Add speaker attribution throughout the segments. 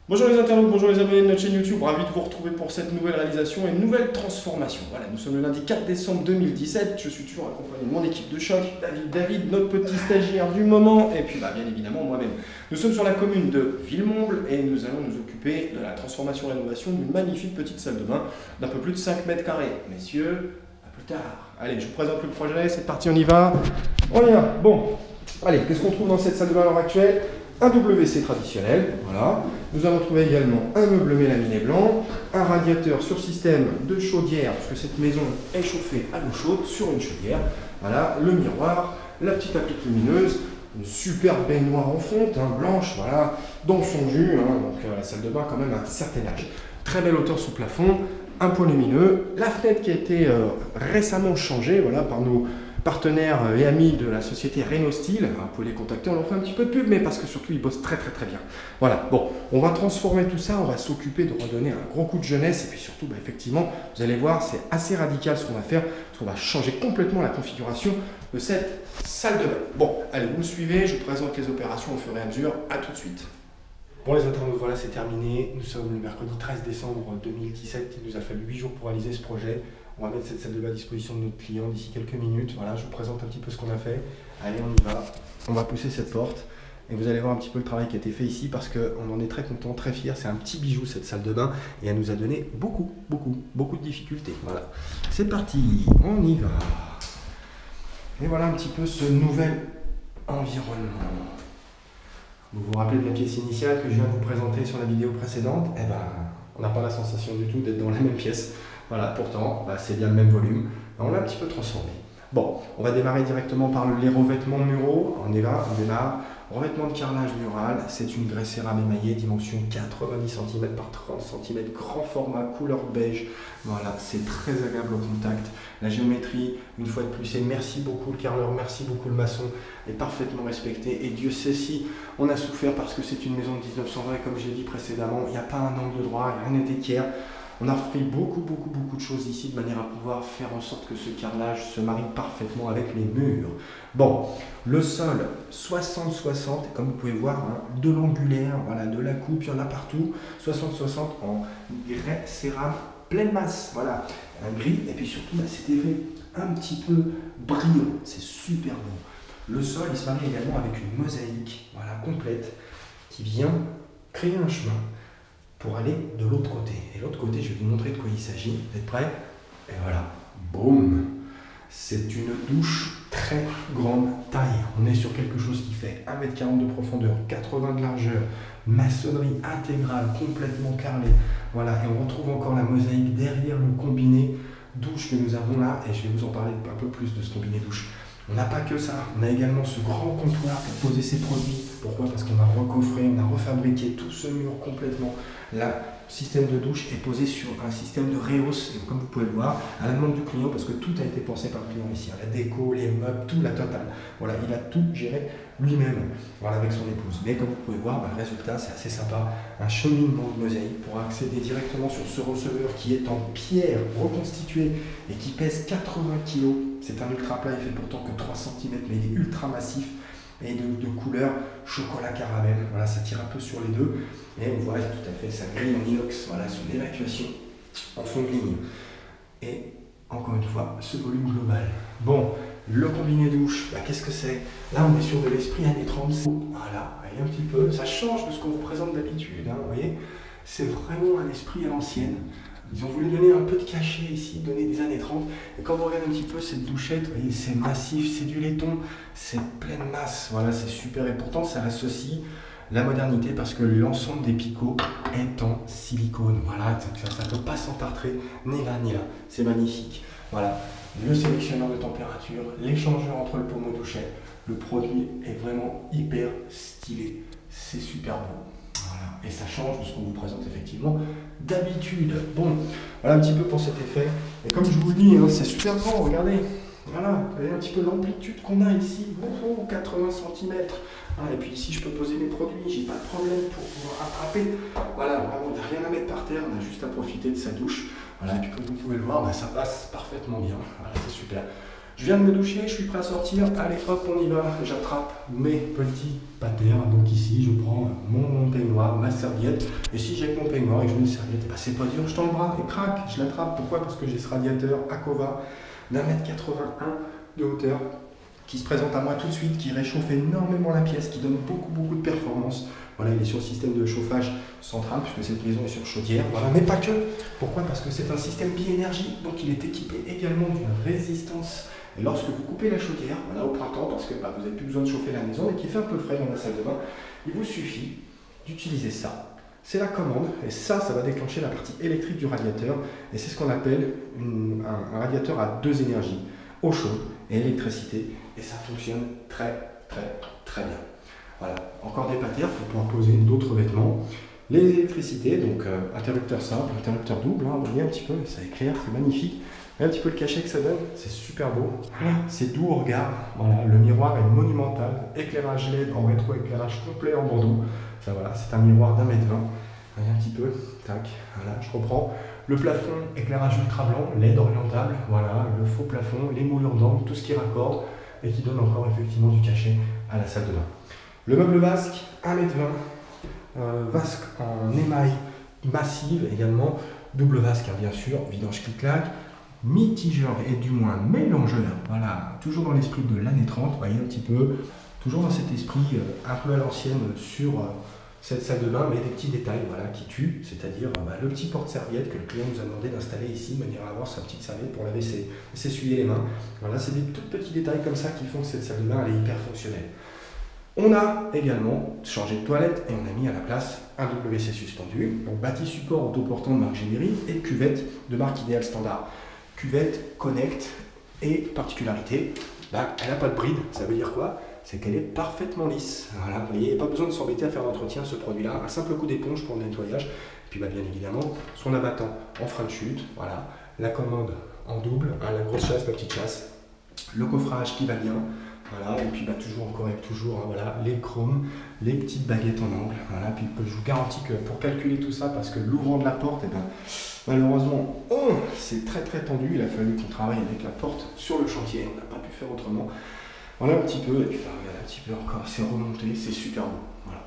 Speaker 1: Bonjour les internautes, bonjour les abonnés de notre chaîne YouTube, ravi de vous retrouver pour cette nouvelle réalisation et une nouvelle transformation. Voilà, nous sommes le lundi 4 décembre 2017, je suis toujours accompagné de mon équipe de choc, David, notre petit stagiaire du moment, et puis bien évidemment moi-même. Nous sommes sur la commune de Villemomble et nous allons nous occuper de la transformation-rénovation d'une magnifique petite salle de bain d'un peu plus de 5 mètres carrés. Messieurs, à plus tard. Allez, je vous présente le projet, c'est parti, on y va. On y va, bon. Allez, qu'est-ce qu'on trouve dans cette salle de bain à l'heure actuelle? Un WC traditionnel, voilà. Nous allons trouver également un meuble laminé blanc, un radiateur sur système de chaudière, parce que cette maison est chauffée à l'eau chaude sur une chaudière. Voilà, le miroir, la petite applique lumineuse, une superbe baignoire en fonte, blanche, voilà, dans son jus. Donc la salle de bain quand même à un certain âge. Très belle hauteur sous plafond, un point lumineux, la fenêtre qui a été récemment changée, voilà, par nos partenaires et amis de la société Rhenostyle. Vous pouvez les contacter, on leur fait un petit peu de pub, mais parce que surtout ils bossent très bien. Voilà, bon, on va transformer tout ça, on va s'occuper de redonner un gros coup de jeunesse, et puis surtout, effectivement, vous allez voir, c'est assez radical ce qu'on va faire, parce qu'on va changer complètement la configuration de cette salle de bain. Bon, allez, vous me suivez, je vous présente les opérations au fur et à mesure, à tout de suite.
Speaker 2: Bon les internautes, voilà, c'est terminé. Nous sommes le mercredi 13 décembre 2017. Il nous a fallu 8 jours pour réaliser ce projet. On va mettre cette salle de bain à disposition de notre client d'ici quelques minutes. Voilà, je vous présente un petit peu ce qu'on a fait. Allez, on y va. On va pousser cette porte. Et vous allez voir un petit peu le travail qui a été fait ici parce qu'on en est très content, très fier. C'est un petit bijou cette salle de bain et elle nous a donné beaucoup de difficultés. Voilà, c'est parti, on y va. Et voilà un petit peu ce nouvel environnement. Vous vous rappelez de la pièce initiale que je viens de vous présenter sur la vidéo précédente? Eh ben, on n'a pas la sensation du tout d'être dans la même pièce. Voilà, pourtant, c'est bien le même volume. On l'a un petit peu transformé. Bon, on va démarrer directement par les revêtements muraux. On est là, on démarre. Revêtement de carrelage mural, c'est une grès cérame émaillée, dimension 90 cm par 30 cm, grand format, couleur beige. Voilà, c'est très agréable au contact. La géométrie, une fois de plus, et merci beaucoup le carreleur, merci beaucoup le maçon, est parfaitement respecté. Et Dieu sait si on a souffert parce que c'est une maison de 1920, comme j'ai dit précédemment, il n'y a pas un angle droit, il n'y a rien d'équerre. On a repris beaucoup de choses ici de manière à pouvoir faire en sorte que ce carrelage se marie parfaitement avec les murs. Bon, le sol 60-60, comme vous pouvez voir, de l'angulaire, voilà, de la coupe, il y en a partout. 60-60 en grès cérame pleine masse, voilà, un gris, et puis surtout cet effet un petit peu brillant, c'est super beau. Le sol, il se marie également avec une mosaïque, voilà, complète, qui vient créer un chemin pour aller de l'autre côté. Et l'autre côté, je vais vous montrer de quoi il s'agit. Vous êtes prêts? Et voilà, boum! C'est une douche très grande taille. On est sur quelque chose qui fait 1,40 m de profondeur, 80 de largeur, maçonnerie intégrale, complètement carrelée. Voilà, et on retrouve encore la mosaïque derrière le combiné douche que nous avons là, et je vais vous en parler un peu plus de ce combiné douche. On n'a pas que ça, on a également ce grand comptoir pour poser ses produits. Pourquoi? Parce qu'on a recoffré, on a refabriqué tout ce mur complètement. Là, le système de douche est posé sur un système de réhausse, et comme vous pouvez le voir, à la demande du client, parce que tout a été pensé par le client ici. La déco, les meubles, tout, la totale. Voilà, il a tout géré lui-même, voilà, avec son épouse. Mais comme vous pouvez voir, le résultat, c'est assez sympa. Un cheminement de mosaïque pour accéder directement sur ce receveur qui est en pierre reconstituée et qui pèse 80 kg. C'est un ultra plat, il fait pourtant que 3 cm, mais il est ultra massif et de couleur chocolat caramel. Voilà, ça tire un peu sur les deux. Et on voit tout à fait sa grille en inox, voilà, son évacuation en fond de ligne. Et encore une fois, ce volume global. Bon, le combiné douche, qu'est-ce que c'est? Là, on est sur de l'esprit années 30. Voilà, voyez un petit peu, ça change de ce qu'on vous présente d'habitude. Vous voyez, c'est vraiment un esprit à l'ancienne. Ils ont voulu donner un peu de cachet ici, donner des années 30. Et quand vous regardez un petit peu cette douchette, vous voyez, c'est massif, c'est du laiton, c'est pleine masse. Voilà, c'est super. Et pourtant, ça associe la modernité parce que l'ensemble des picots est en silicone. Voilà, ça ne peut pas s'entartrer ni là ni là. C'est magnifique. Voilà, le sélectionneur de température, l'échangeur entre le pommeau douchet. Le produit est vraiment hyper stylé. C'est super beau. Voilà. Et ça change de ce qu'on vous présente effectivement d'habitude. Bon, voilà un petit peu pour cet effet. Et comme je vous le dis, c'est super grand, regardez. Voilà, vous voyez un petit peu l'amplitude qu'on a ici. 80 cm. Et puis ici, je peux poser mes produits, j'ai pas de problème pour pouvoir attraper. Voilà, vraiment, il n'y a rien à mettre par terre, on a juste à profiter de sa douche. Voilà, et puis comme vous pouvez le voir, ça passe parfaitement bien. Voilà, c'est super. Je viens de me doucher, je suis prêt à sortir. Allez hop, on y va. J'attrape mes petits patères. Donc ici, je prends mon peignoir, ma serviette. Et si j'ai que mon peignoir et que je mets une serviette, bah, c'est pas dur, je tends le bras et crac, je l'attrape. Pourquoi? Parce que j'ai ce radiateur Akova d'1,81 m de hauteur qui se présente à moi tout de suite, qui réchauffe énormément la pièce, qui donne beaucoup de performance. Voilà, il est sur le système de chauffage central, puisque cette maison est sur chaudière. Voilà, mais pas que. Pourquoi? Parce que c'est un système bi-énergie, donc il est équipé également d'une résistance. Et lorsque vous coupez la chaudière, voilà, au printemps, parce que vous n'avez plus besoin de chauffer la maison et qu'il fait un peu frais dans la salle de bain, il vous suffit d'utiliser ça. C'est la commande, et ça va déclencher la partie électrique du radiateur, et c'est ce qu'on appelle un radiateur à 2 énergies, eau chaude et électricité, et ça fonctionne très bien. Voilà, encore des patères pour pouvoir poser d'autres vêtements. Les électricités, donc interrupteur simple, interrupteur double, hein, vous voyez un petit peu, ça éclaire, c'est magnifique. Et un petit peu le cachet que ça donne, c'est super beau, c'est doux au regard. Voilà, le miroir est monumental, éclairage LED en rétro-éclairage complet en bandeau. Ça voilà, c'est un miroir d'1,20 m. Voyez un petit peu, tac, voilà, je reprends. Le plafond, éclairage ultra blanc, LED orientable, voilà, le faux plafond, les moulures d'angle, tout ce qui raccorde et qui donne encore effectivement du cachet à la salle de bain. Le meuble vasque, 1,20 m, vasque en émail massive également, double vasque hein, bien sûr, vidange clic-clac, mitigeur et du moins mélangeur, voilà, toujours dans l'esprit de l'année 30, voyez un petit peu, toujours dans cet esprit un peu à l'ancienne sur cette salle de bain, mais des petits détails voilà, qui tuent, c'est-à-dire le petit porte-serviette que le client nous a demandé d'installer ici, de manière à avoir sa petite serviette pour laver s'essuyer les mains. Voilà, c'est des tout petits détails comme ça qui font que cette salle de bain elle est hyper fonctionnelle. On a également changé de toilette et on a mis à la place un WC suspendu, donc bâti support autoportant de marque Généry et cuvette de marque Idéal Standard. Cuvette Connect et particularité, elle n'a pas de bride, ça veut dire quoi? C'est qu'elle est parfaitement lisse. Voilà, vous voyez, il n'y a pas besoin de s'embêter à faire l'entretien de ce produit-là, un simple coup d'éponge pour le nettoyage, et puis bien évidemment son abattant en frein de chute, voilà, la commande en double, la grosse chasse, la petite chasse, le coffrage qui va bien. Voilà, et puis toujours encore et toujours, hein, voilà, les chromes, les petites baguettes en angle. Voilà, puis je vous garantis que pour calculer tout ça, parce que l'ouvrant de la porte, malheureusement, c'est très tendu. Il a fallu qu'on travaille avec la porte sur le chantier. On n'a pas pu faire autrement. Voilà un petit peu, et puis regardez un petit peu encore, c'est remonté, c'est super beau. Voilà.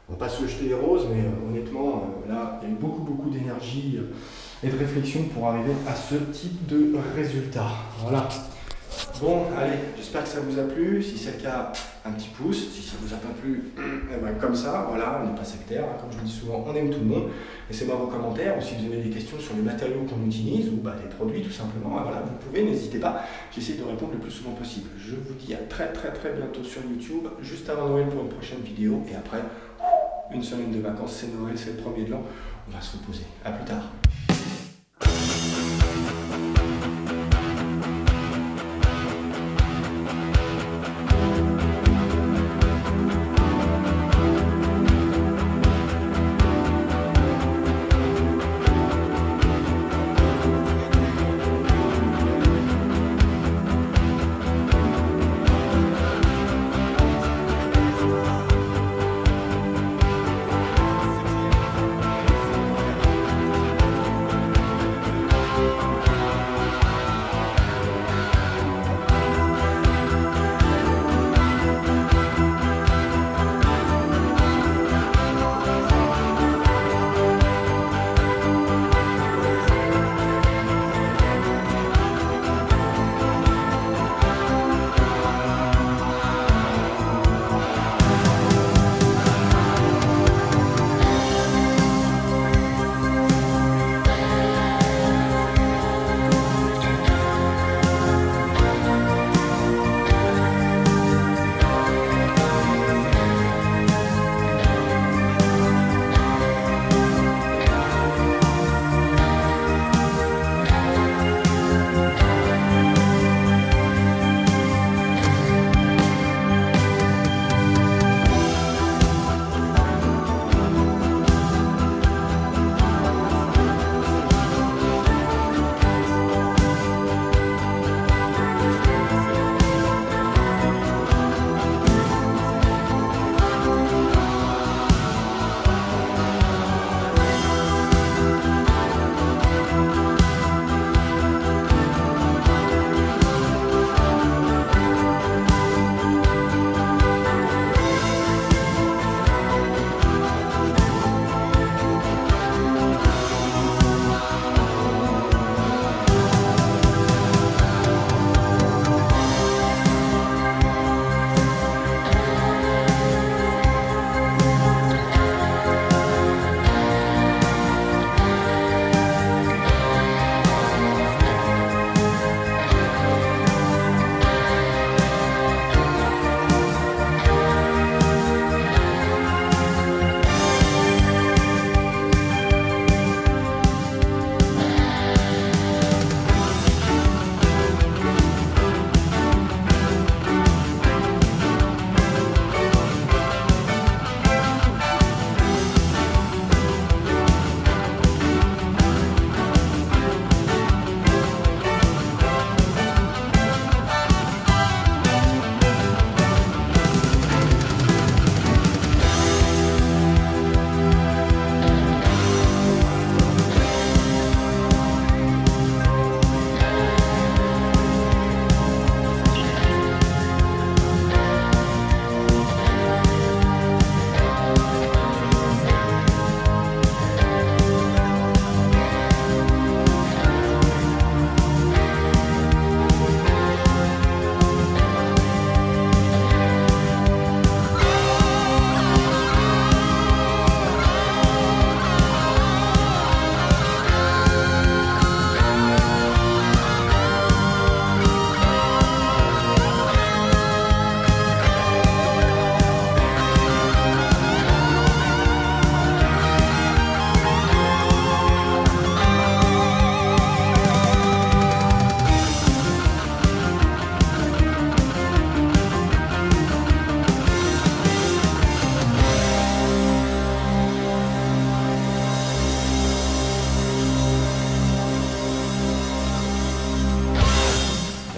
Speaker 2: On va pas se jeter les roses, mais honnêtement, là, il y a eu beaucoup d'énergie et de réflexion pour arriver à ce type de résultat. Voilà. Bon, allez, j'espère que ça vous a plu. Si c'est le cas, un petit pouce. Si ça vous a pas plu, comme ça, voilà, on n'est pas sectaire. Hein, comme je vous dis souvent, on aime tout le monde. Laissez-moi vos commentaires, ou si vous avez des questions sur les matériaux qu'on utilise, ou des produits tout simplement, voilà, vous pouvez, n'hésitez pas. J'essaie de répondre le plus souvent possible. Je vous dis à très bientôt sur YouTube, juste avant Noël pour une prochaine vidéo. Et après, une semaine de vacances, c'est Noël, c'est le 1er de l'an. On va se reposer. À plus tard.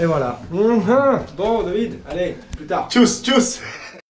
Speaker 1: Et voilà. Bon, David, allez, plus tard.
Speaker 2: Tchuss, tchuss.